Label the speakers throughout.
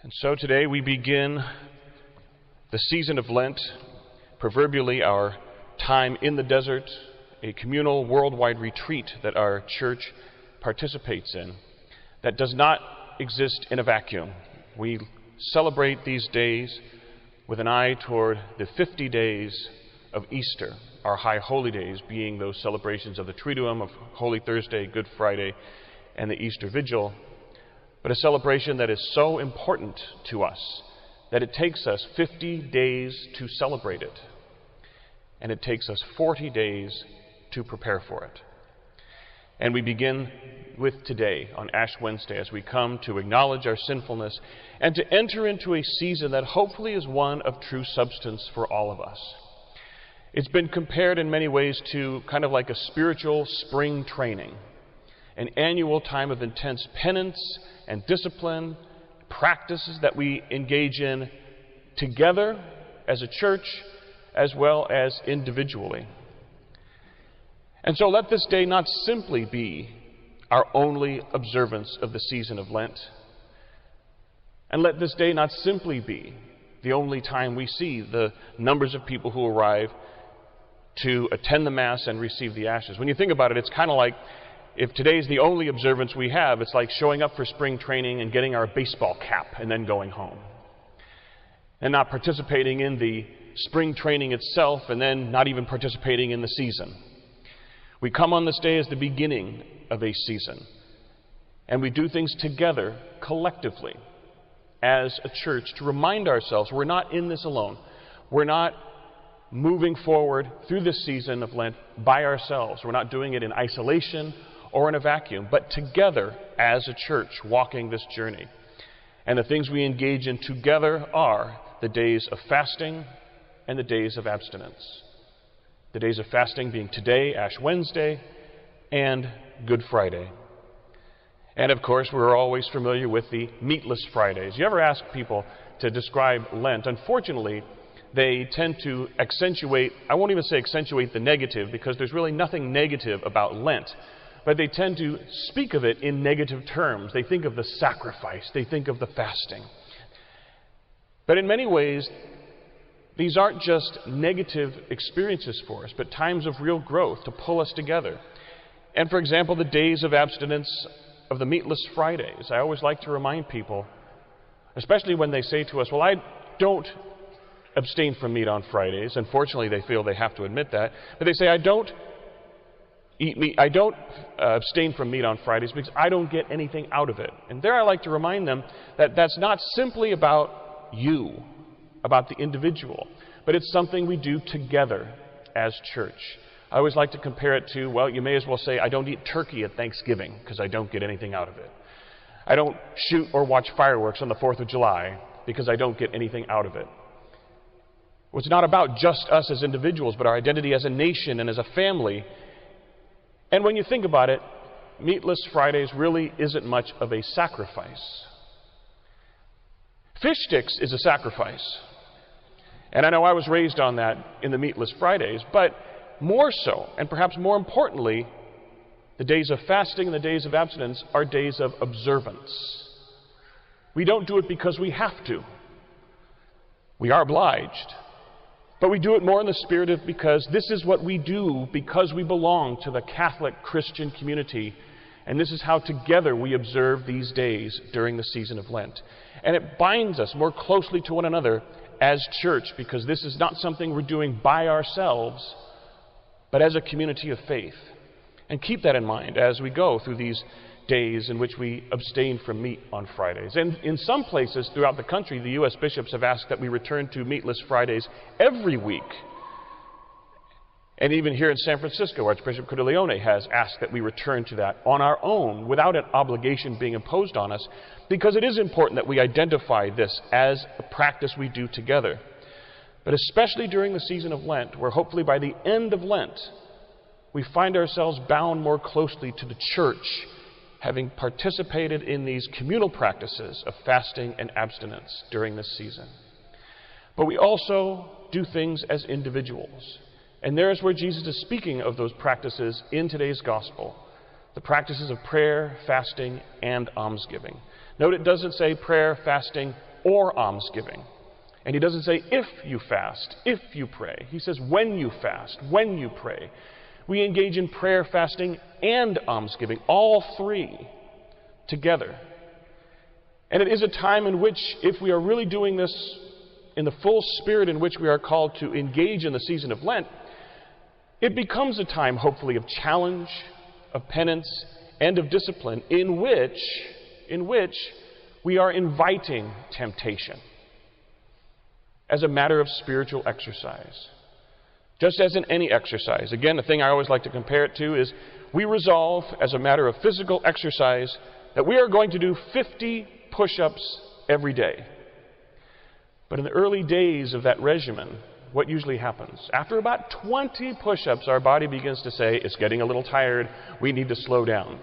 Speaker 1: And so today we begin the season of Lent, proverbially our time in the desert, a communal worldwide retreat that our church participates in that does not exist in a vacuum. We celebrate these days with an eye toward the 50 days of Easter, our high holy days being those celebrations of the Triduum, of Holy Thursday, Good Friday, and the Easter Vigil, but a celebration that is so important to us that it takes us 50 days to celebrate it, and it takes us 40 days to prepare for it. And we begin with today, on Ash Wednesday, as we come to acknowledge our sinfulness and to enter into a season that hopefully is one of true substance for all of us. It's been compared in many ways to kind of like a spiritual spring training, an annual time of intense penance and discipline, practices that we engage in together as a church as well as individually. And so let this day not simply be our only observance of the season of Lent, and let this day not simply be the only time we see the numbers of people who arrive to attend the Mass and receive the ashes. When you think about it, it's kind of like if today's the only observance we have, it's like showing up for spring training and getting our baseball cap and then going home, and not participating in the spring training itself and then not even participating in the season. We come on this day as the beginning of a season, and we do things together, collectively, as a church to remind ourselves we're not in this alone. We're not moving forward through this season of Lent by ourselves. We're not doing it in isolation or in a vacuum, but together as a church walking this journey. And the things we engage in together are the days of fasting and the days of abstinence. The days of fasting being today, Ash Wednesday, and Good Friday. And of course, we're always familiar with the meatless Fridays. You ever ask people to describe Lent? Unfortunately, they tend to accentuate, I won't even say accentuate the negative, because there's really nothing negative about Lent. But they tend to speak of it in negative terms. They think of the sacrifice. They think of the fasting. But in many ways, these aren't just negative experiences for us, but times of real growth to pull us together. And for example, the days of abstinence of the meatless Fridays. I always like to remind people, especially when they say to us, well, I don't abstain from meat on Fridays. Unfortunately, they feel they have to admit that. But they say, I don't eat meat. I don't abstain from meat on Fridays because I don't get anything out of it. And there I like to remind them that that's not simply about you, about the individual, but it's something we do together as church. I always like to compare it to, well, you may as well say, I don't eat turkey at Thanksgiving because I don't get anything out of it. I don't shoot or watch fireworks on the 4th of July because I don't get anything out of it. Well, it's not about just us as individuals, but our identity as a nation and as a family. And when you think about it, Meatless Fridays really isn't much of a sacrifice. Fish sticks is a sacrifice. And I know I was raised on that in the Meatless Fridays, but more so, and perhaps more importantly, the days of fasting and the days of abstinence are days of observance. We don't do it because we have to. We are obliged. But we do it more in the spirit of because this is what we do because we belong to the Catholic Christian community. And this is how together we observe these days during the season of Lent. And it binds us more closely to one another as church because this is not something we're doing by ourselves, but as a community of faith. And keep that in mind as we go through these days in which we abstain from meat on Fridays. And in some places throughout the country, the U.S. bishops have asked that we return to meatless Fridays every week. And even here in San Francisco, Archbishop Cordileone has asked that we return to that on our own without an obligation being imposed on us, because it is important that we identify this as a practice we do together. But especially during the season of Lent, where hopefully by the end of Lent, we find ourselves bound more closely to the church, having participated in these communal practices of fasting and abstinence during this season. But we also do things as individuals. And there's where Jesus is speaking of those practices in today's gospel, the practices of prayer, fasting, and almsgiving. Note it doesn't say prayer, fasting, or almsgiving. And he doesn't say if you fast, if you pray. He says when you fast, when you pray. We engage in prayer, fasting, and almsgiving, all three together. And it is a time in which, if we are really doing this in the full spirit in which we are called to engage in the season of Lent, it becomes a time, hopefully, of challenge, of penance, and of discipline in which we are inviting temptation as a matter of spiritual exercise. Just as in any exercise. Again, the thing I always like to compare it to is we resolve as a matter of physical exercise that we are going to do 50 push-ups every day. But in the early days of that regimen, what usually happens? After about 20 push-ups, our body begins to say, it's getting a little tired, we need to slow down.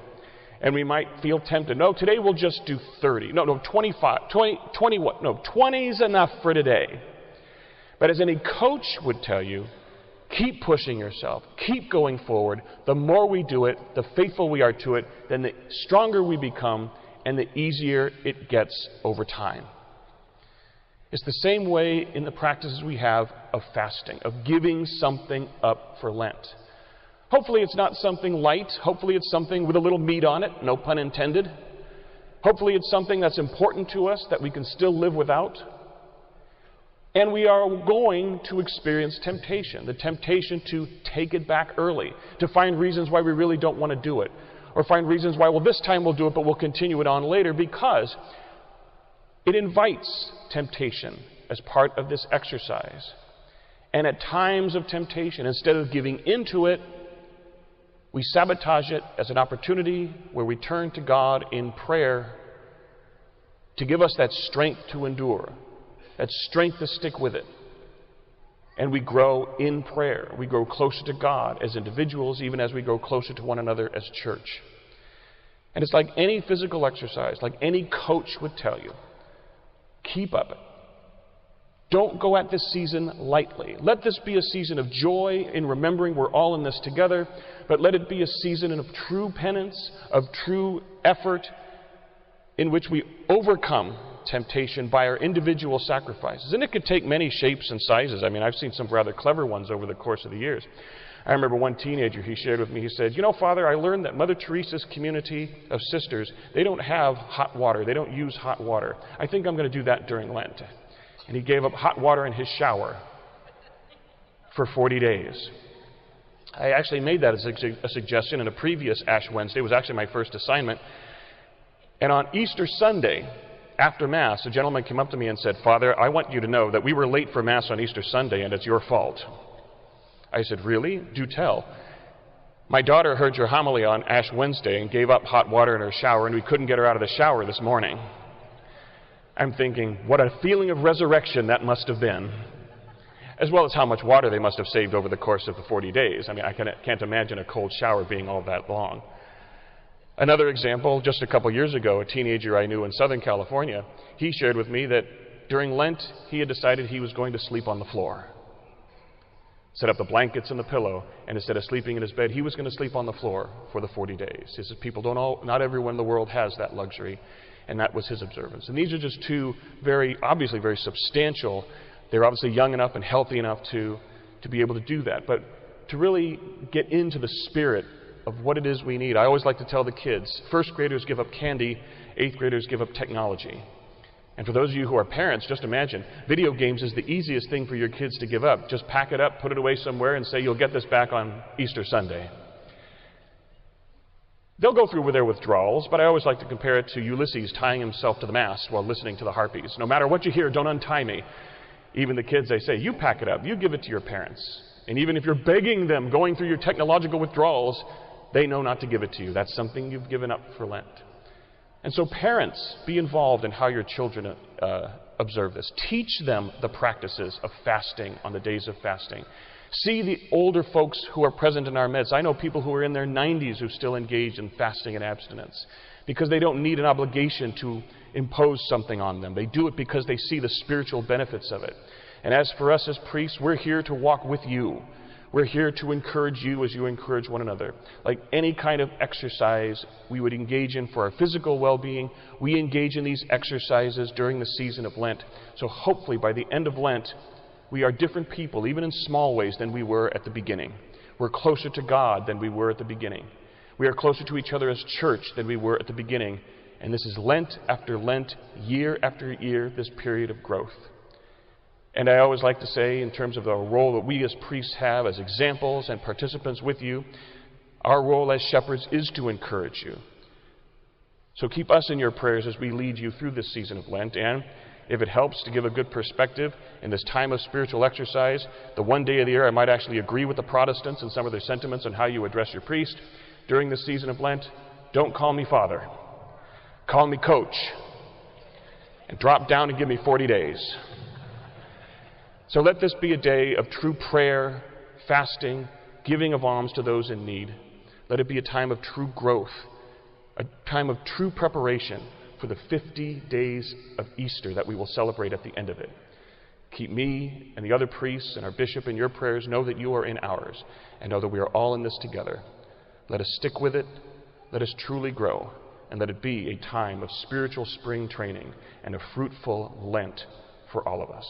Speaker 1: And we might feel tempted. No, today we'll just do 30. No, 25. 20 what? No, 20 is enough for today. But as any coach would tell you, keep pushing yourself. Keep going forward. The more we do it, the faithful we are to it, then the stronger we become and the easier it gets over time. It's the same way in the practices we have of fasting, of giving something up for Lent. Hopefully it's not something light. Hopefully it's something with a little meat on it, no pun intended. Hopefully it's something that's important to us that we can still live without. And we are going to experience temptation, the temptation to take it back early, to find reasons why we really don't want to do it, or find reasons why, well, this time we'll do it, but we'll continue it on later, because it invites temptation as part of this exercise. And at times of temptation, instead of giving into it, we sabotage it as an opportunity where we turn to God in prayer to give us that strength to endure, that strength to stick with it. And we grow in prayer. We grow closer to God as individuals, even as we grow closer to one another as church. And it's like any physical exercise, like any coach would tell you, keep up it. Don't go at this season lightly. Let this be a season of joy in remembering we're all in this together, but let it be a season of true penance, of true effort, in which we overcome temptation by our individual sacrifices. And it could take many shapes and sizes. I mean, I've seen some rather clever ones over the course of the years. I remember one teenager, he shared with me, he said, Father, I learned that Mother Teresa's community of sisters, they don't have hot water. They don't use hot water. I think I'm going to do that during Lent. And he gave up hot water in his shower for 40 days. I actually made that as a suggestion in a previous Ash Wednesday. It was actually my first assignment. And on Easter Sunday, after Mass, a gentleman came up to me and said, Father, I want you to know that we were late for Mass on Easter Sunday and it's your fault. I said, really? Do tell. My daughter heard your homily on Ash Wednesday and gave up hot water in her shower, and we couldn't get her out of the shower this morning. I'm thinking, what a feeling of resurrection that must have been, as well as how much water they must have saved over the course of the 40 days. I mean, I can't imagine a cold shower being all that long. Another example, just a couple years ago, a teenager I knew in Southern California, he shared with me that during Lent, he had decided he was going to sleep on the floor. Set up the blankets and the pillow, and instead of sleeping in his bed, he was going to sleep on the floor for the 40 days. He says, not everyone in the world has that luxury, and that was his observance. And these are just two obviously very substantial. They're obviously young enough and healthy enough to be able to do that. But to really get into the spirit of what it is we need, I always like to tell the kids, first graders give up candy, eighth graders give up technology. And for those of you who are parents, just imagine, video games is the easiest thing for your kids to give up. Just pack it up, put it away somewhere, and say, you'll get this back on Easter Sunday. They'll go through with their withdrawals, but I always like to compare it to Ulysses tying himself to the mast while listening to the harpies. No matter what you hear, don't untie me. Even the kids, they say, you pack it up, you give it to your parents. And even if you're begging them, going through your technological withdrawals, they know not to give it to you. That's something you've given up for Lent. And so parents, be involved in how your children observe this. Teach them the practices of fasting on the days of fasting. See the older folks who are present in our midst. I know people who are in their 90s who still engage in fasting and abstinence because they don't need an obligation to impose something on them. They do it because they see the spiritual benefits of it. And as for us as priests, we're here to walk with you. We're here to encourage you as you encourage one another. Like any kind of exercise we would engage in for our physical well-being, we engage in these exercises during the season of Lent. So hopefully by the end of Lent, we are different people, even in small ways, than we were at the beginning. We're closer to God than we were at the beginning. We are closer to each other as church than we were at the beginning. And this is Lent after Lent, year after year, this period of growth. And I always like to say, in terms of the role that we as priests have as examples and participants with you, our role as shepherds is to encourage you. So keep us in your prayers as we lead you through this season of Lent. And if it helps to give a good perspective in this time of spiritual exercise, the one day of the year I might actually agree with the Protestants and some of their sentiments on how you address your priest during this season of Lent, don't call me Father. Call me Coach. And drop down and give me 40 days. So let this be a day of true prayer, fasting, giving of alms to those in need. Let it be a time of true growth, a time of true preparation for the 50 days of Easter that we will celebrate at the end of it. Keep me and the other priests and our bishop in your prayers. Know that you are in ours, and know that we are all in this together. Let us stick with it. Let us truly grow, and let it be a time of spiritual spring training and a fruitful Lent for all of us.